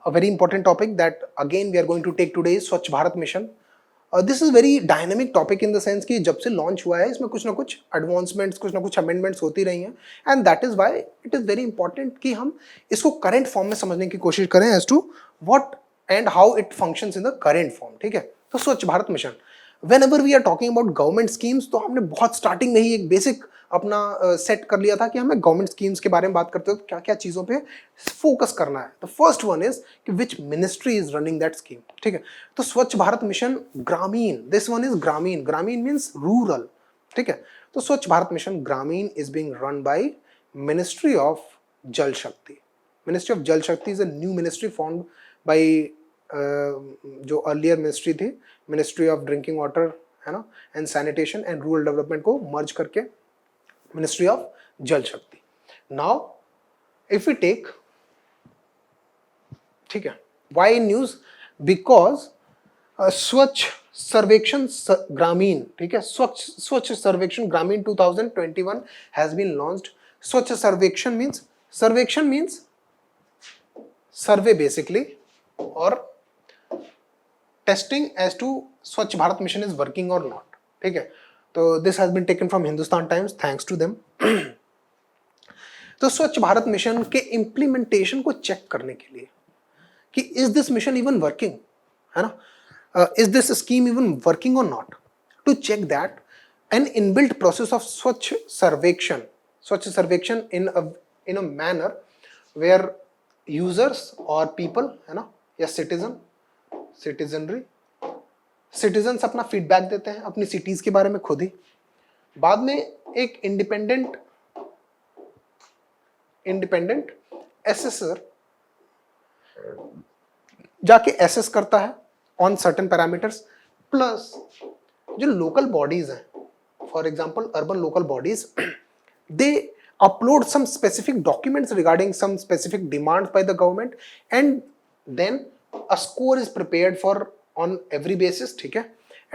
a very important topic that again we are going to take today is Swachh Bharat Mission. This is very dynamic topic in the sense कि जब से launch हुआ है इसमें कुछ ना कुछ advancements, कुछ ना कुछ amendments होती रही हैं, and that is why it is very important कि हम इसको current form में समझने की कोशिश करें as to what and how it functions in the current form. ठीक है, तो Swachh Bharat mission whenever we are talking about government schemes, तो हमने बहुत starting में ही एक basic अपना सेट कर लिया था कि हमें गवर्नमेंट स्कीम्स के बारे में बात करते हो तो क्या क्या चीज़ों पे फोकस करना है. द फर्स्ट वन इज कि which ministry is running that scheme. ठीक है, तो स्वच्छ भारत मिशन ग्रामीण, दिस वन इज ग्रामीण. ग्रामीण मीन्स रूरल. ठीक है, तो स्वच्छ भारत मिशन ग्रामीण is being run by ministry of जल शक्ति. मिनिस्ट्री ऑफ जल शक्ति is a new ministry formed by जो अर्लियर मिनिस्ट्री थी, मिनिस्ट्री ऑफ ड्रिंकिंग वाटर है ना and sanitation and rural development को मर्ज करके Ministry of Jal Shakti. Now, if we take, ठीक है, why in news? Because स्वच्छ सर्वेक्षण ग्रामीण, ठीक है, स्वच्छ सर्वेक्षण ग्रामीण 2021 has been launched. स्वच्छ सर्वेक्षण means survey basically or testing as to स्वच्छ Bharat mission is working or not. ठीक है, तो this has been taken from Hindustan Times, thanks to them. तो स्वच्छ भारत मिशन के इम्प्लीमेंटेशन को चेक करने के लिए कि is this mission even working, है ना, is this scheme even working or not, to check that an inbuilt process of Swachh Sarvekshan in a manner where users or people, है ना, या सिटीजन्स अपना फीडबैक देते हैं अपनी सिटीज के बारे में खुद ही. बाद में एक इंडिपेंडेंट एसेसर जाके एसेस करता है ऑन सर्टेन पैरामीटर्स. प्लस जो लोकल बॉडीज हैं, for example urban local bodies, they upload some specific documents regarding some specific demands by the government and then a score is prepared for on every basis. ठीक है,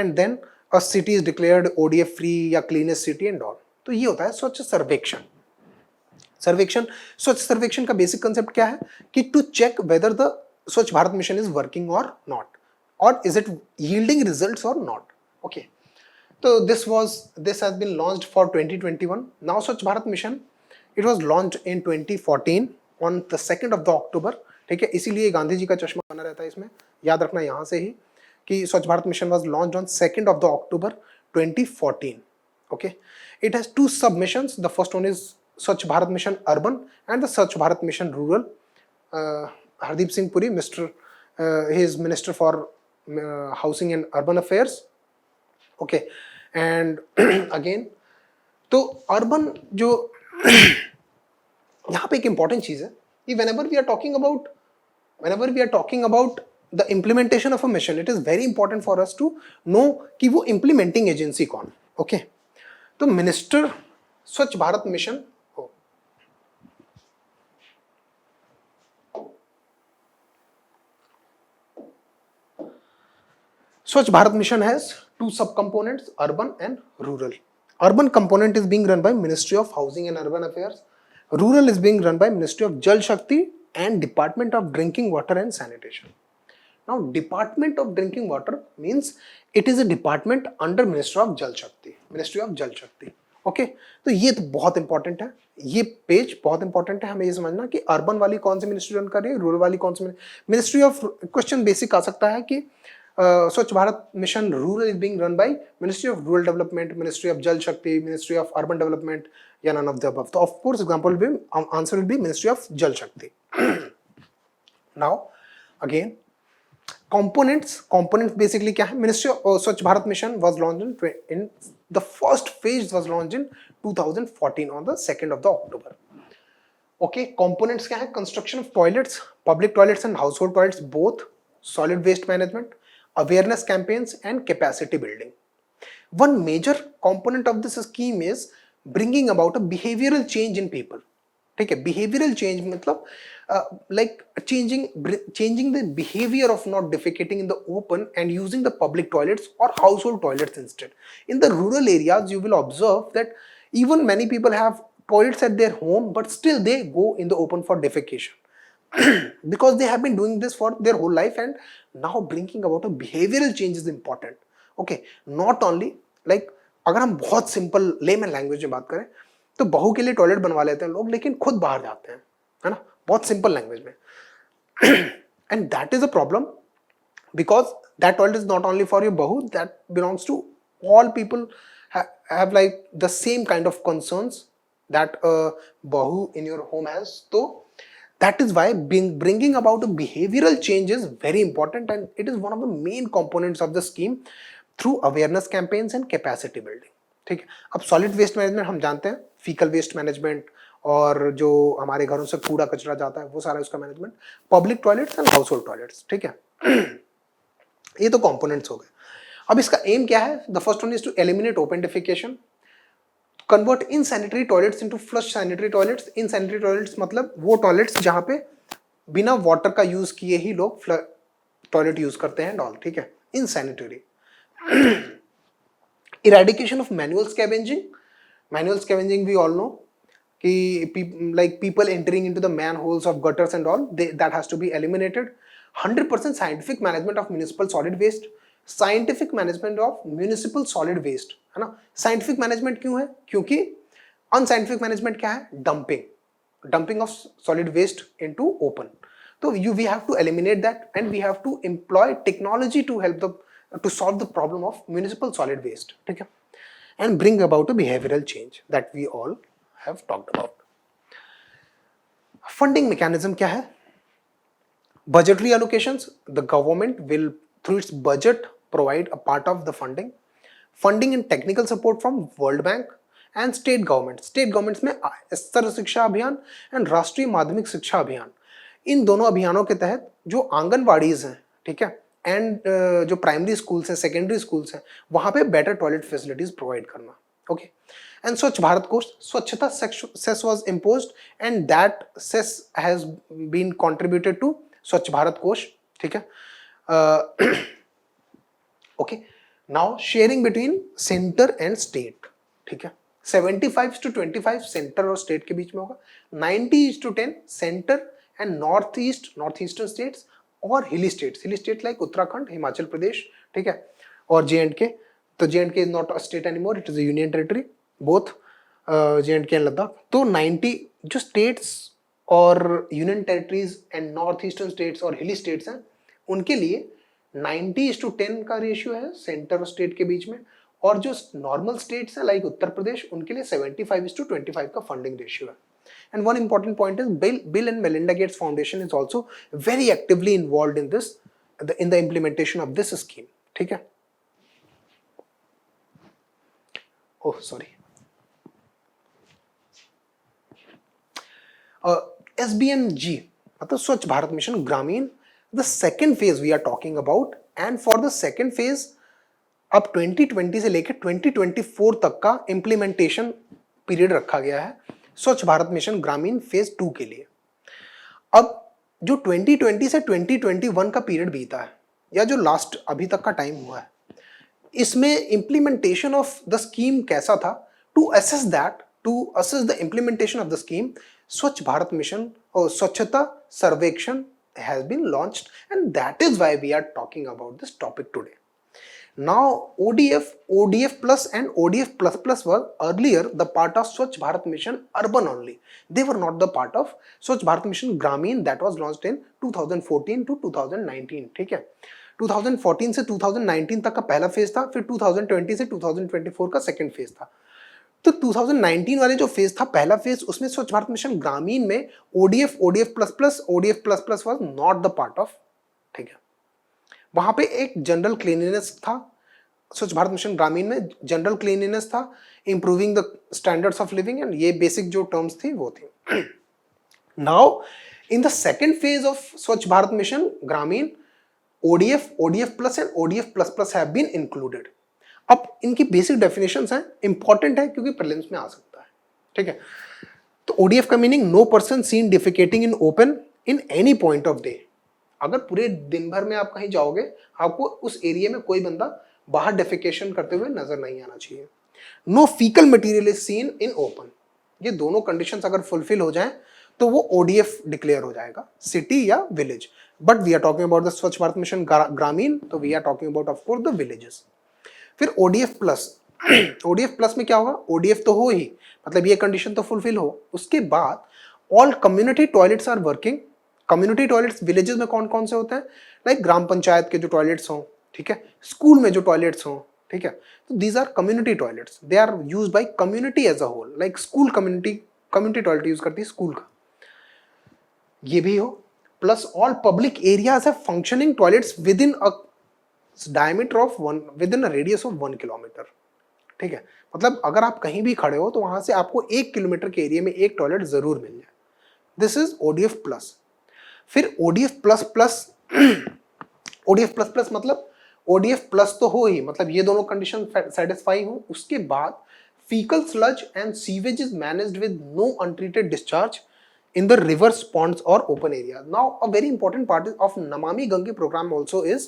and then a city is declared ODF free या cleanest city and all. तो ये होता है स्वच्छ सर्वेक्षण. स्वच्छ सर्वेक्षण का बेसिक कंसेप्ट क्या है कि to check whether the Swachh Bharat mission is working or not, और is it yielding results or not. Okay, so this has been launched for 2021. Now स्वच्छ Bharat mission, it was launched in 2014 on the 2nd of the October. ठीक है, इसीलिए गांधी जी का चश्मा बना रहता है इसमें, याद रखना यहाँ से ही कि स्वच्छ Bharat mission was launched on 2nd of the October 2014. Okay, it has two submissions. The first one is Swachh Bharat Mission Urban and the Swachh Bharat Mission Rural. Hardeep Singh Puri, he is Minister for Housing and Urban Affairs. Okay, and again, तो urban जो यहाँ पे एक important चीज है कि whenever we are talking about the implementation of a mission, it is very important for us to know कि वो implementing agency कौन. Okay, तो मिनिस्टर स्वच्छ भारत मिशन हो. Swachh Bharat Mission has two subcomponents, urban and rural. Urban component is being run by Ministry of Housing and Urban Affairs. Rural is being run by Ministry of Jal Shakti and Department of Drinking Water and Sanitation. Now, Department of Drinking Water means it is a department under Ministry of Jal Shakti. Okay, तो ये तो बहुत important है, ये page बहुत important है. हमें ये समझना कि अर्बन वाली कौन सी मिनिस्ट्री रन कर रही है, रूरल वाली कौन सी मिनिस्ट्री ऑफ. क्वेश्चन बेसिक आ सकता है कि स्वच्छ Bharat mission rural is being run by ministry of rural development, ministry of जल शक्ति, मिनिस्ट्री ऑफ अर्बन डेवलपमेंट, या नन ऑफ द अबव. तो of course example will be, answer will be ministry of जल शक्ति. नाउ अगेन components basically क्या है. Ministry of Swachh Bharat mission was launched in the first phase was launched in 2014 on the 2nd of the October. Okay, components क्या है. Construction of toilets, public toilets and household toilets both, solid waste management, awareness campaigns and capacity building. One major component of this scheme is bringing about a behavioral change in people. ठीक है, behavioral change मतलब like changing the behavior of not defecating in the open and using the public toilets or household toilets instead. In the rural areas, you will observe that even many people have toilets at their home, but still they go in the open for defecation. because they have been doing this for their whole life, and now bringing about a behavioral change is important. Okay, not only like अगर हम बहुत simple layman language में बात करें तो बहू के लिए टॉयलेट बनवा लेते हैं लोग, लेकिन खुद बाहर जाते हैं, है ना, बहुत सिंपल लैंग्वेज में. And that is a problem because that toilet is not only for your bahu, that belongs to all people have like the same kind of concerns that a bahu in your home has. So that is why bringing about a behavioral change is very important, and it is one of the main components of the scheme through awareness campaigns and capacity building. ठीक है, अब solid waste management हम जानते हैं, faecal waste management और जो हमारे घरों से कूड़ा कचरा जाता है वो सारा उसका management, public toilets and house hold toilets. ठीक है, ये तो कंपोनेंट्स हो गए. अब इसका एम क्या है? The first one is to eliminate open defecation, convert insanitary toilets into flush sanitary toilets. Insanitary toilets मतलब वो टॉयलेट्स जहां पे बिना वाटर का यूज किए ही लोग टॉयलेट यूज करते हैं डॉल. ठीक है, insanitary. Eradication of manual scavenging. Manual scavenging we all know कि like people entering into the manholes of gutters and all, that has to be eliminated. 100% scientific management of municipal solid waste. Scientific management of municipal solid waste, है ना. Scientific management क्यों है? क्योंकि unscientific management क्या है? Dumping of solid waste into open. तो we have to eliminate that, and we have to employ technology to help to solve the problem of municipal solid waste. ठीक है, and bring about a behavioural change that we all have talked about. Funding mechanism क्या है? Budgetary allocations. The government will through its budget provide a part of the funding and technical support from World Bank and state governments. State governments में स्तर शिक्षा अभियान and राष्ट्रीय माध्यमिक शिक्षा अभियान, इन दोनों अभियानों के तहत जो आंगनवाड़ीज हैं, ठीक है, एंड जो प्राइमरी स्कूल्स हैं, सेकेंडरी स्कूल्स हैं, वहां पे बेटर टॉयलेट फैसिलिटीज प्रोवाइड करना. ओके, एंड स्वच्छ भारत कोष, स्वच्छता cess was imposed and that cess has been contributed to Swachh Bharat Kosh. ठीक है, okay. Now sharing between centre and state. ठीक है, 75:25 सेंटर और स्टेट के बीच में होगा. 90:10 centre and north eastern states और हिली स्टेट्स लाइक उत्तराखंड, हिमाचल प्रदेश, ठीक है, और J&K. तो J&K is not a state anymore, it is a union territory, both J&K and Ladakh. तो 90 जो स्टेट्स और union territories and north eastern states और हिली स्टेट्स हैं, उनके लिए 90:10 का रेशियो है सेंटर और स्टेट के बीच में, और जो नॉर्मल स्टेट्स हैं लाइक उत्तर प्रदेश, उनके लिए 75:25 का फंडिंग रेशियो है. And one important point is Bill and Melinda Gates Foundation is also very actively involve in this, in the implementation of this scheme. ठीक है, ओह सॉरी. SBMG मतलब Swachh Bharat mission Gramin, the second phase we are talking about, and for the second phase अब 2020 से लेकर 2024 तक का implementation period रखा गया है स्वच्छ भारत मिशन ग्रामीण फेज 2 के लिए. अब जो 2020 से 2021 का पीरियड बीता है, या जो लास्ट अभी तक का टाइम हुआ है, इसमें इम्प्लीमेंटेशन ऑफ द स्कीम कैसा था? To assess the implementation of the scheme, Swachh Bharat Mission or Swachhata Sarvekshan has been launched, and that is why we are talking about this topic today. Now ODF plus and ODF plus plus were earlier the part of Swachh Bharat Mission Urban only. They were not the part of Swachh Bharat Mission Gramin that was launched in 2014 to 2019. ठीक है, 2014 से 2019 तक का पहला phase था, फिर 2020 से 2024 का सेकेंड फेज था. तो 2019 वाले जो फेज था, पहला फेज, उसमें स्वच्छ भारत मिशन ग्रामीण में ODF plus was not the part of. ठीक है, वहां पे एक जनरल क्लीनिनेस था. स्वच्छ भारत मिशन ग्रामीण में जनरल क्लीनिनेस था, improving the standards of living, and ये बेसिक जो टर्म्स थी वो थी. Now in the second phase of Swachh Bharat mission Gramin, ODF plus and ODF plus have been included. अब इनकी बेसिक डेफिनेशंस हैं, इंपॉर्टेंट है क्योंकि प्रीलिम्स में आ सकता है. ठीक है, तो ODF का meaning no person seen defecating in open in any point of day. अगर पूरे दिन भर में आप कहीं जाओगे, आपको उस एरिया में कोई बंदा बाहर डेफिकेशन करते हुए नजर नहीं आना चाहिए. No faecal material is seen in open. ये दोनों कंडीशंस अगर फुलफिल हो जाएं तो वो ODF डिक्लेयर हो जाएगा, सिटी या village. But we are talking about the Swachh Bharat mission Gramin, तो we are talking about of course the villages. फिर ODF प्लस ODF प्लस में क्या होगा, ODF तो हो ही, मतलब ये कंडीशन तो फुलफिल हो, उसके बाद all community toilets are working. Community toilets villages में कौन कौन से होते हैं, लाइक ग्राम पंचायत के जो टॉयलेट्स हों, ठीक है, स्कूल में जो टॉयलेट्स हों, ठीक है, तो these are community toilets, they are used by community as a whole, like school community toilet use करती है स्कूल का, ये भी हो। Plus all public areas have functioning toilets within a diameter of within a radius of 1 kilometre, ठीक है, मतलब अगर आप कहीं भी खड़े हो तो वहां से आपको 1 किलोमीटर के एरिया में एक टॉयलेट जरूर मिल जाए। This is ODF plus. फिर ODF plus plus ODF plus plus मतलब ODF प्लस तो हो ही, मतलब ये दोनों कंडीशन सेटिस्फाई हो, उसके बाद fecal sludge and sewage is managed with no untreated discharge in the rivers, ponds or open areas. Now a very important part of Namami Gange program also is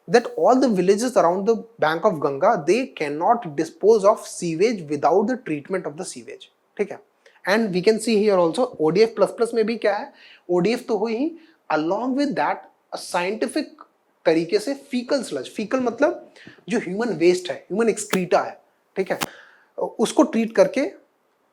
that all the villages around the bank of Ganga, they cannot dispose of sewage without the treatment of the sewage, ठीक है। and we can see here also ODF plus plus में भी क्या है, ODF तो हो ही, along with that a scientific तरीके से fecal sludge, fecal मतलब जो human waste है, human excreta है, ठीक है, उसको ट्रीट करके,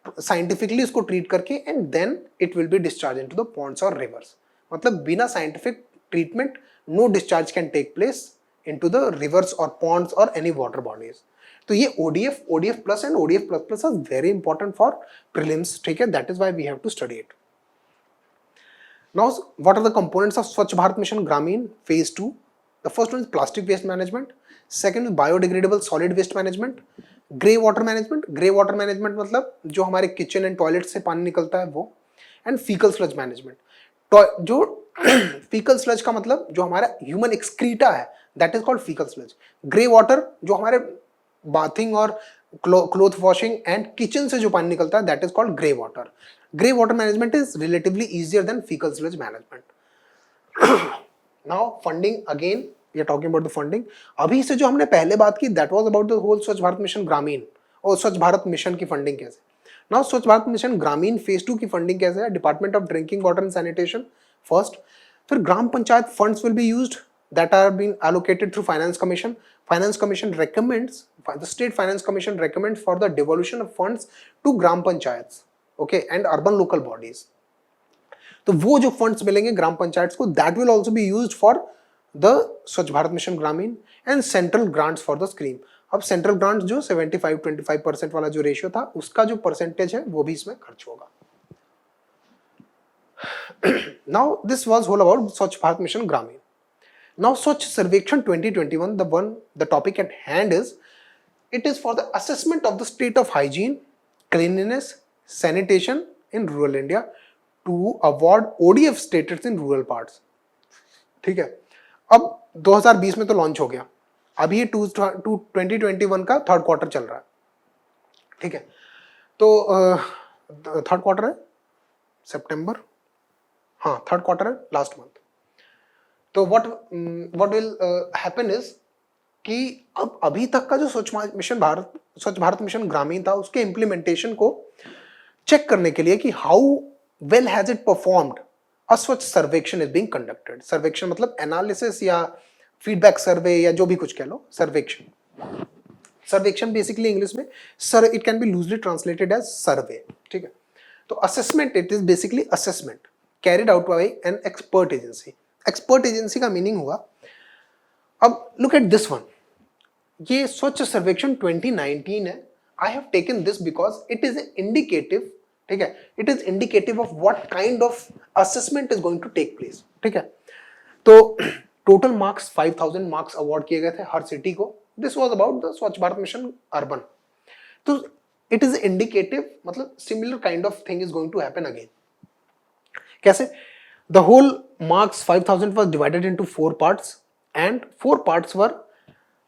साइंटिफिकली उसको ट्रीट करके, and then it will be discharge into the ponds और रिवर्स, मतलब बिना scientific treatment no discharge can take place into the rivers और पॉन्ड्स और एनी वाटर बॉडीज। तो ये ODF plus and ODF plus plus is very important for prelims, ठीक है, that is why we have to study it. Now what are the components of Swachh Bharat mission Gramin phase 2? The first one is plastic waste management, second is biodegradable solid waste management, grey water management, grey water management मतलब जो हमारे kitchen and toilet से पानी निकलता है वो, and faecal sludge management. जो faecal sludge का मतलब जो हमारा ह्यूमन एक्सक्रीटा है, that is called faecal sludge. Grey water जो हमारे बाथिंग और क्लोथ वॉशिंग एंड किचन से जो पानी निकलता है, that is called grey water. Grey water management is relatively easier than faecal sludge management. Now funding, again we are talking about the funding। अभी से जो हमने पहले बात की, that was about the whole स्वच्छ भारत मिशन ग्रामीण और स्वच्छ भारत मिशन की फंडिंग कैसे। नाउ स्वच्छ भारत मिशन ग्रामीण phase 2 की फंडिंग कैसे है, department of drinking water and sanitation first, फिर gram panchayat funds will be used that are being allocated through finance commission। finance commission recommends, the state finance commission recommends for the devolution of funds to gram panchayats, okay, and urban local bodies। तो वो जो funds मिलेंगे ग्राम पंचायत को, that will also be used for the Swachh Bharat mission ग्रामीण and central grants for the scheme. अब central grants जो 75-25% वाला जो रेशियो था, उसका जो परसेंटेज है वो भी इसमें खर्च होगा। Now this was whole about Swachh Bharat mission ग्रामीण। नाउ स्वच्छ सर्वेक्षण 2021, the topic at hand is, it is for the assessment of the state of hygiene, cleanliness, sanitation in rural India to award ODF status in rural parts, ठीक है। अब 2020 में तो launch हो गया, अभी ये 2021 का थर्ड क्वार्टर चल रहा है, ठीक है, तो थर्ड क्वार्टर है सितंबर, हाँ थर्ड क्वार्टर है लास्ट मंथ। तो व्हाट विल हैपन इज कि अब अभी तक का जो स्वच्छ भारत मिशन ग्रामीण था, उसके इम्प्लीमेंटेशन को चेक करने के लिए कि how well has it performed, a स्वच्छ सर्वेक्षण is being conducted। सर्वेक्षण मतलब एनालिसिस या फीडबैक सर्वे या जो भी कुछ कह लो, सर्वेक्षण। सर्वेक्षण बेसिकली इंग्लिश में sir, it can be loosely translated as survey, ठीक है। तो assessment, it is basically assessment carried out by an expert agency. Expert agency का मीनिंग हुआ, अब लुक एट दिस वन, ये स्वच्छ सर्वेक्षण 2019 है। I have taken this because it is indicative, ठीक है, it is indicative of what kind of assessment is going to take place, ठीक है। तो टोटल मार्क्स 5000 मार्क्स अवार्ड किए गए थे हर सिटी को। This was about the Swachh Bharat mission urban. तो इट इज इंडिकेटिव, मतलब similar kind of thing is going to happen again. कैसे? The whole marks 5000 was divided into 4 parts and 4 parts were,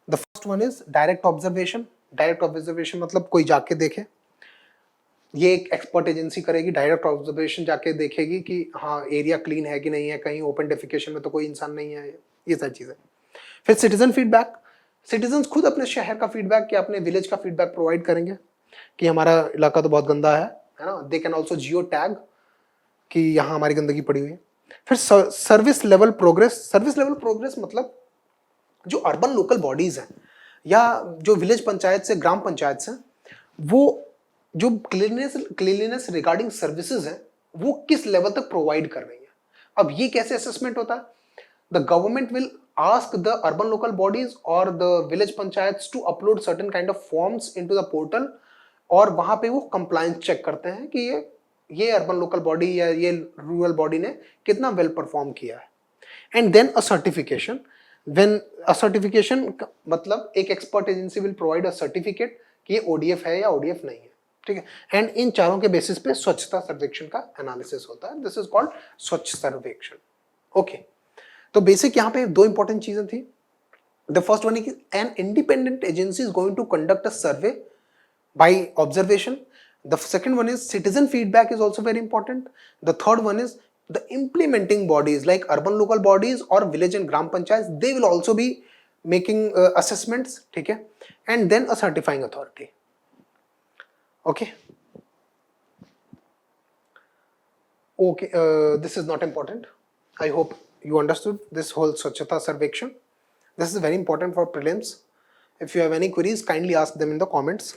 the first one is direct observation. Direct observation मतलब कोई जाके देखे, ये एक expert agency करेगी, direct observation जाके देखेगी कि हाँ एरिया क्लीन है कि नहीं है, कहीं ओपन डेफिकेशन में तो कोई इंसान नहीं है, ये सारी चीजें। फिर सिटीजन फीडबैक, सिटीजन खुद अपने शहर का फीडबैक या अपने विलेज का फीडबैक प्रोवाइड करेंगे कि हमारा इलाका तो बहुत गंदा है ना। They can also geo tag कि यहाँ हमारी गंदगी पड़ी हुई है। फिर सर्विस लेवल प्रोग्रेस मतलब जो अर्बन लोकल बॉडीज हैं या जो विलेज पंचायत से ग्राम पंचायत से, वो जो क्लीनलीनेस रिगार्डिंग सर्विसेज हैं वो किस लेवल तक प्रोवाइड कर रही है। अब ये कैसे असेसमेंट होता है? The government will ask the urban local bodies or the village panchayats to upload certain kind of forms into the portal, और वहां पे वो कंप्लायंस चेक करते हैं कि ये अर्बन लोकल बॉडी या ये रूरल बॉडी ने कितना वेल परफॉर्म किया है। And then a certification, when a certification मतलब एक expert agency will provide a certificate कि ये ओडीएफ है या ओडीएफ नहीं है, ठीक है। एंड इन चारों के बेसिस पे स्वच्छता सर्वेक्षण का एनालिसिस होता है। दिस इज कॉल्ड स्वच्छ सर्वेक्षण। ओके, तो बेसिक यहाँ पे दो इंपॉर्टेंट चीजें थी। The first one is an independent agency is going to conduct a survey by observation. The second one is citizen feedback is also very important. The third one is the implementing bodies like urban local bodies or village and gram panchayats, they will also be making assessments, ठीक है। and then a certifying authority. Okay, this is not important. I hope you understood this whole Swachhata Sarvekshan. This is very important for prelims. If you have any queries, kindly ask them in the comments.